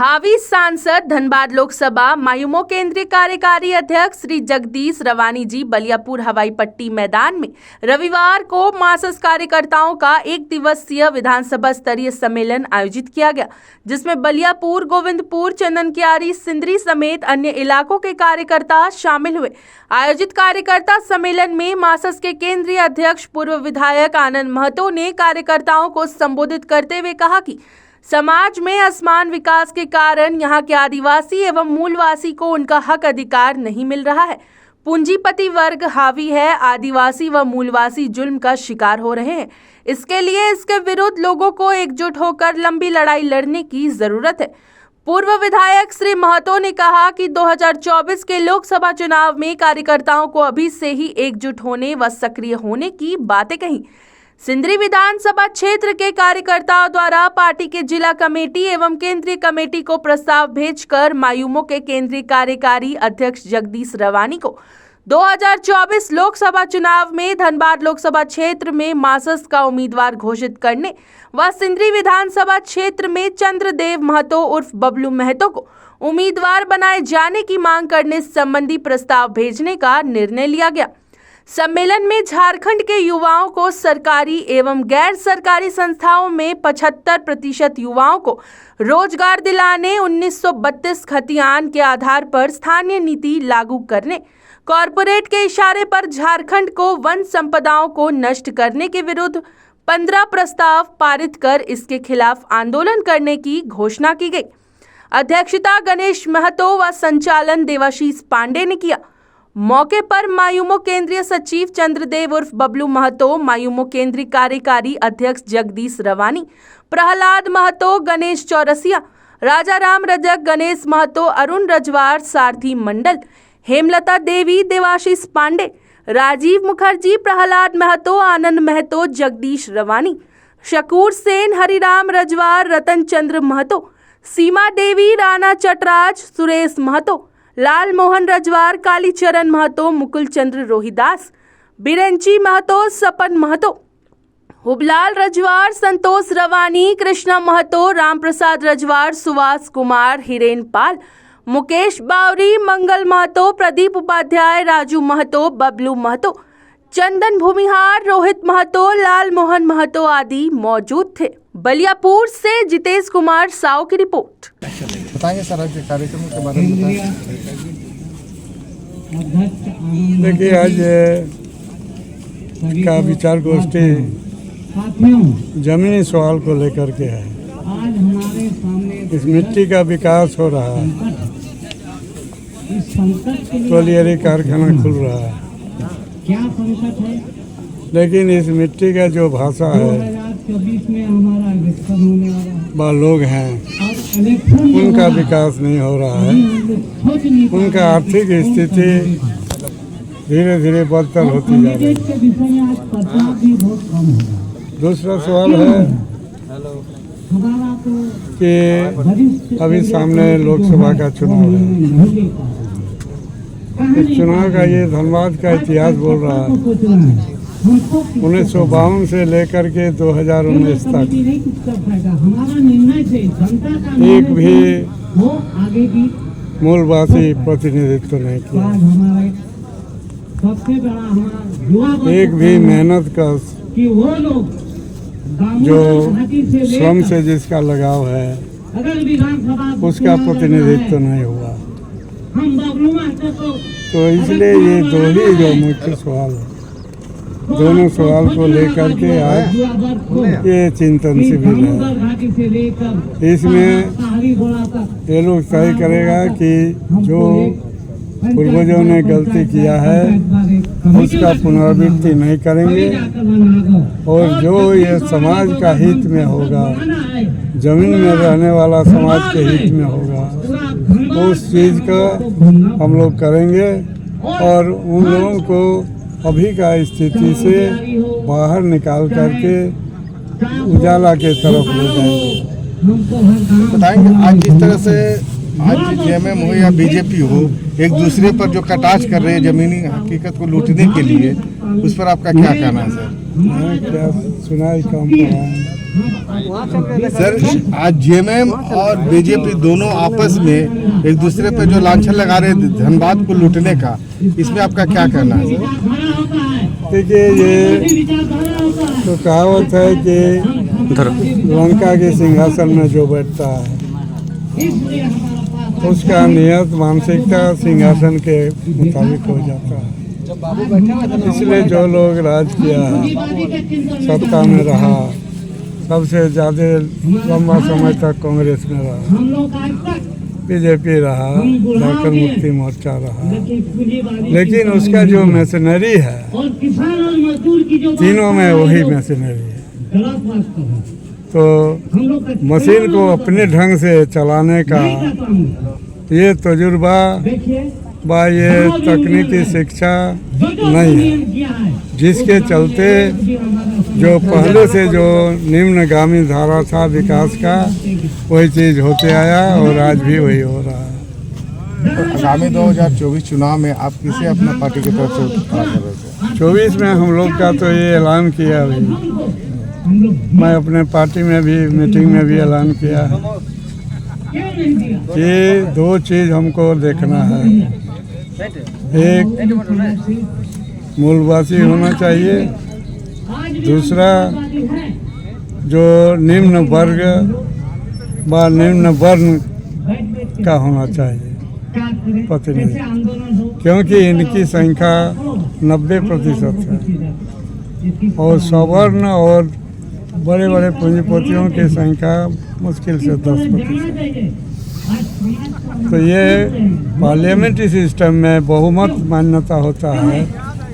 हावी सांसद धनबाद लोकसभा मायूमो केंद्रीय कार्यकारी अध्यक्ष श्री जगदीश रवानी जी बलियापुर हवाई पट्टी मैदान में रविवार को मार्क्सिस्ट कार्यकर्ताओं का एक दिवसीय विधानसभा स्तरीय सम्मेलन आयोजित किया गया, जिसमें बलियापुर, गोविंदपुर, चंदनकियारी, सिंदरी समेत अन्य इलाकों के कार्यकर्ता शामिल हुए। आयोजित कार्यकर्ता सम्मेलन में मार्क्सिस्ट के केंद्रीय अध्यक्ष पूर्व विधायक आनंद महतो ने कार्यकर्ताओं को संबोधित करते हुए कहा कि समाज में असमान विकास के कारण यहाँ के आदिवासी एवं मूलवासी को उनका हक अधिकार नहीं मिल रहा है। पूंजीपति वर्ग हावी है, आदिवासी व मूलवासी जुल्म का शिकार हो रहे हैं। इसके लिए इसके विरुद्ध लोगों को एकजुट होकर लंबी लड़ाई लड़ने की जरूरत है। पूर्व विधायक श्री महतो ने कहा कि 2024 के लोकसभा चुनाव में कार्यकर्ताओं को अभी से ही एकजुट होने व सक्रिय होने की बातें कही। सिंदरी विधानसभा क्षेत्र के कार्यकर्ताओं द्वारा पार्टी के जिला कमेटी एवं केंद्रीय कमेटी को प्रस्ताव भेजकर मायूमो के केंद्रीय कार्यकारी अध्यक्ष जगदीश रवानी को 2024 लोकसभा चुनाव में धनबाद लोकसभा क्षेत्र में मार्क्सिस्ट का उम्मीदवार घोषित करने व सिंदरी विधानसभा क्षेत्र में चंद्रदेव महतो उर्फ बबलू महतो को उम्मीदवार बनाए जाने की मांग करने संबंधी प्रस्ताव भेजने का निर्णय लिया गया। सम्मेलन में झारखंड के युवाओं को सरकारी एवं गैर सरकारी संस्थाओं में 75% युवाओं को रोजगार दिलाने, 1932 खतियान के आधार पर स्थानीय नीति लागू करने, कॉरपोरेट के इशारे पर झारखंड को वन संपदाओं को नष्ट करने के विरुद्ध 15 प्रस्ताव पारित कर इसके खिलाफ आंदोलन करने की घोषणा की गई। अध्यक्षता गणेश महतो व संचालन देवाशीष पांडे ने किया। मौके पर मायूमो केंद्रीय सचिव चंद्रदेव उर्फ बबलू महतो, मायूमो केंद्रीय कार्यकारी अध्यक्ष जगदीश रवानी, प्रहलाद महतो, गणेश चौरसिया, राजाराम रजक, गणेश महतो, अरुण रजवार, सारथी मंडल, हेमलता देवी, देवाशीष पांडे, राजीव मुखर्जी, प्रहलाद महतो, आनंद महतो, जगदीश रवानी, शकूर सेन, हरिराम रजवार, रतन चंद्र महतो, सीमा देवी, राणा चटराज, सुरेश महतो, लाल मोहन रजवार, कालीचरण महतो, मुकुल चंद्र रोहिदास, बिरंची महतो, सपन महतो, हुबलाल रजवार, संतोष रवानी, कृष्णा महतो, राम प्रसाद रजवार, सुभाष कुमार, हिरेन पाल, मुकेश बावरी, मंगल महतो, प्रदीप उपाध्याय, राजू महतो, बबलू महतो, चंदन भूमिहार, रोहित महतो, लाल मोहन महतो आदि मौजूद थे। बलियापुर से जितेश कुमार साव की रिपोर्ट। बताएंगे सर आज के कार्यक्रम के बारे में बताएं। देखिए, आज का विचार गोष्ठी जमीनी सवाल को लेकर के है। इस मिट्टी का विकास हो रहा है, कोलियरी कारखाना खुल रहा है, लेकिन इस मिट्टी का जो भाषा है वह लोग हैं, उनका विकास नहीं हो रहा है। उनका आर्थिक स्थिति धीरे धीरे बदतर होती जा रही है। दूसरा सवाल है कि अभी सामने लोकसभा का चुनाव है। इस चुनाव का ये धनबाद का इतिहास बोल रहा है। 1952 से लेकर के 2019 तक एक भी मूलवासी प्रतिनिधित्व नहीं किया। एक भी मेहनत का जो श्रम से जिसका लगाव है उसका प्रतिनिधित्व नहीं हुआ। तो इसलिए ये दो ही जो मुख्य सवाल है, दोनों सवाल को लेकर के आज ये चिंतन शिविर है। इसमें ये लोग तय करेगा कि जो पूर्वजों ने गलती किया है उसका पुनरावृत्ति नहीं करेंगे, और जो ये समाज का हित में होगा, जमीन में रहने वाला समाज के हित में होगा, उस चीज़ का हम लोग करेंगे और उन लोगों को अभी का स्थिति से बाहर निकाल करके उजाला के तरफ ले जाएंगे। बताएंगे आज जिस तरह से आज जेएमएम हो या बीजेपी हो, एक दूसरे पर जो कटाक्ष कर रहे हैं जमीनी हकीकत को लूटने के लिए, उस पर आपका क्या कहना है सर? मैं क्या सुनाई कम पड़ा। सर आज जेएमएम और बीजेपी दोनों आपस में एक दूसरे पे जो लांछन लगा रहे हैं धनबाद को लूटने का, इसमें आपका क्या कहना है सर? देखिए ये तो कहावत है कि लंका के सिंहासन में जो बैठता है उसका नियत मानसिकता सिंहासन के मुताबिक हो जाता है। इसलिए जो लोग राज किया है, सत्ता में रहा, सबसे ज़्यादा लंबा समय तक कांग्रेस में रहा, बीजेपी रहा, झारखंड मुक्ति मोर्चा रहा, लेकिन उसका जो मशीनरी है तीनों में वही मशीनरी है। तो मशीन को अपने ढंग से चलाने का ये तजुर्बा व ये तकनीकी शिक्षा नहीं है, जिसके चलते जो पहले से जो निम्नगामी धारा था विकास का वही चीज़ होते आया और आज भी वही हो रहा है। तो आगामी 2024 चुनाव में आप किसे अपना पार्टी की तरफ से खड़ा कर रहे थे? 24 में हम लोग का तो ये ऐलान किया अभी, मैं अपने पार्टी में भी मीटिंग में भी ऐलान किया है कि दो चीज़ हमको देखना है। एक मूलवासी होना चाहिए, दूसरा जो निम्न वर्ग व निम्न वर्ण का होना चाहिए प्रतिनिधि, क्योंकि इनकी संख्या 90% है और सवर्ण और बड़े बड़े पूंजीपतियों की संख्या मुश्किल से 10%। तो ये पार्लियामेंट्री सिस्टम में बहुमत मान्यता होता है,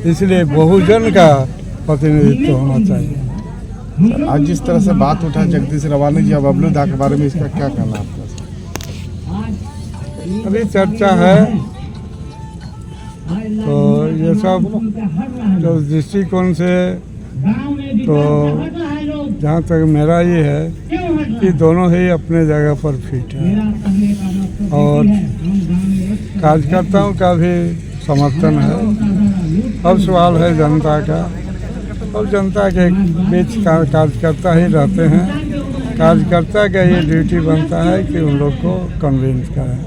इसलिए बहुजन का प्रतिनिधित्व होना चाहिए। आज जिस तरह से बात उठा जगदीश रवानी जी और बबलू दा के बारे में, इसका क्या कहना है आपका? अभी चर्चा है, तो ये सब जो दृष्टिकोण से, तो जहाँ तक मेरा ये है कि दोनों ही अपने जगह पर फिट है और कार्यकर्ताओं का भी समर्थन है। अब सवाल है जनता का, और जनता के बीच कार्यकर्ता ही रहते हैं। कार्यकर्ता का ये ड्यूटी बनता है कि उन लोग को कन्विंस करें।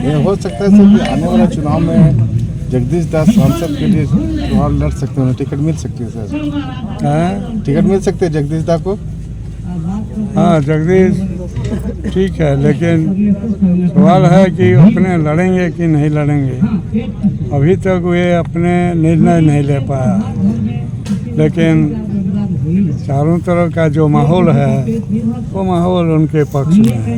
ये हो सकता है सर कि आने वाला चुनाव में जगदीश दास सांसद के लिए चुनाव लड़ सकते हैं, टिकट मिल सकती है सर? हाँ, टिकट मिल सकते हैं जगदीश दा को? हाँ जगदीश ठीक है, लेकिन सवाल है कि अपने लड़ेंगे कि नहीं लड़ेंगे। अभी तक वे अपने निर्णय नहीं ले पाया, लेकिन चारों तरफ का जो माहौल है वो माहौल उनके पक्ष में है।